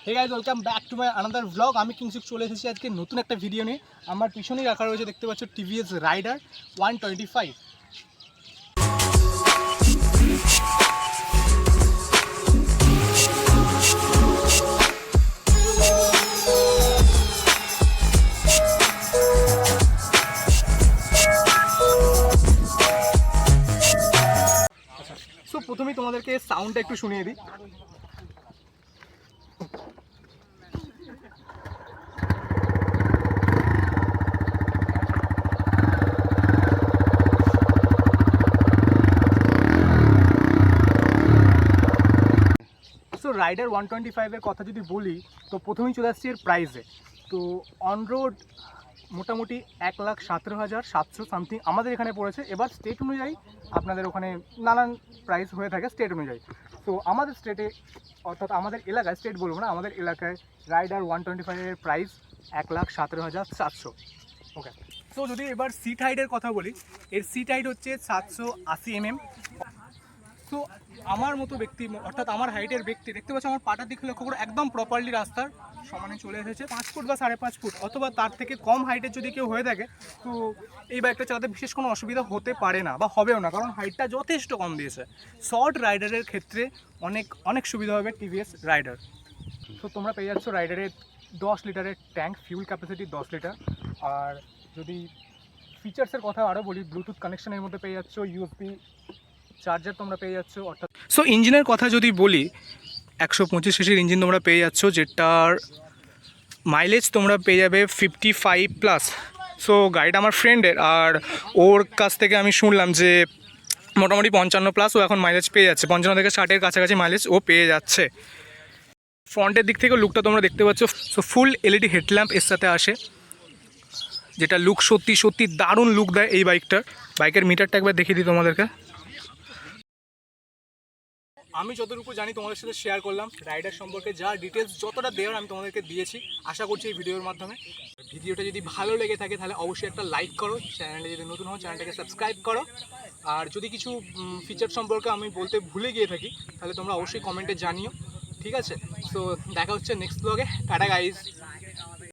Hey guys, welcome back to my another blog. আমি কিংসুক চলে এসেছি আজকে নতুন একটা ভিডিও নিয়ে। আমার পিছনেই রাখা রয়েছে, দেখতে পাচ্ছ, টিভিএস রাইডার 125। সো প্রথমেই তোমাদেরকে সাউন্ডটা একটু শুনিয়ে দিই। সো রাইডার 125-এর কথা যদি বলি, তো প্রথমেই চলে আসছি এর প্রাইসে। তো অন রোড মোটামুটি 1,17,700 সামথিং আমাদের এখানে পড়েছে। এবার স্টেট অনুযায়ী আপনাদের ওখানে নানান প্রাইস হয়ে থাকে স্টেট অনুযায়ী। তো আমাদের স্টেটে, অর্থাৎ আমাদের এলাকায়, স্টেট বলবো না, আমাদের এলাকায় রাইডার 125-এর প্রাইস 1,17,700। ওকে। তো যদি এবার সিট হাইটের কথা বলি, এর সিট হাইট হচ্ছে 780 mm। তো আমার মতো ব্যক্তি, অর্থাৎ আমার হাইটের ব্যক্তি, দেখতে পাচ্ছ আমার পাটার দিকে লক্ষ্য করে একদম প্রপারলি রাস্তার সমানে চলে এসেছে। 5 ফুট বা 5.5 ফুট অথবা তার থেকে কম হাইটের যদি কেউ হয়ে থাকে, তো এই বাইকটা চালাতে বিশেষ কোনো অসুবিধা হতে পারে না বা হবেও না, কারণ হাইটটা যথেষ্ট কম দিয়েছে। শর্ট রাইডারের ক্ষেত্রে অনেক অনেক সুবিধা হবে টিভিএস রাইডার। তো তোমরা পেয়ে যাচ্ছ রাইডারের 10 লিটারের ট্যাঙ্ক, ফিউল ক্যাপাসিটি 10 লিটার। আর যদি ফিচার্সের কথা আরও বলি, ব্লুটুথ কানেকশনের মধ্যে পেয়ে যাচ্ছ, ইউএসবি চার্জার তোমরা পেয়ে যাচ্ছ, অর্থাৎ। সো ইঞ্জিনের কথা যদি বলি, 125 সিসির ইঞ্জিন তোমরা পেয়ে যাচ্ছ, যেটার মাইলেজ তোমরা পেয়ে যাবে 55+। সো গাড়িটা আমার ফ্রেন্ডের, আর ওর কাছ থেকে আমি শুনলাম যে মোটামুটি 55+। ও এখন মাইলেজ পেয়ে যাচ্ছে 55 থেকে 60-এর কাছাকাছি মাইলেজ ও পেয়ে যাচ্ছে। ফ্রন্টের দিক থেকে লুকটা তোমরা দেখতে পাচ্ছ। সো ফুল এলইডি হেডল্যাম্প এর সাথে আসে, যেটা লুক সত্যি সত্যি দারুণ লুক দেয় এই বাইকটার। বাইকের মিটারটা একবার দেখিয়ে দিই তোমাদেরকে। আমি যতটুকু জানি তোমাদের সাথে শেয়ার করলাম রাইডার সম্পর্কে, যা ডিটেলস যতটা দেওয়ার আমি তোমাদেরকে দিয়েছি। আশা করছি এই ভিডিওর মাধ্যমে ভিডিওটা যদি ভালো লেগে থাকে তাহলে অবশ্যই একটা লাইক করো, চ্যানেলে যদি নতুন হও চ্যানেলটাকে সাবস্ক্রাইব করো। আর যদি কিছু ফিচার সম্পর্কে আমি বলতে ভুলে গিয়ে থাকি তাহলে তোমরা অবশ্যই কমেন্টে জানিও, ঠিক আছে? সো দেখা হচ্ছে নেক্সট ব্লগে। Tata guys.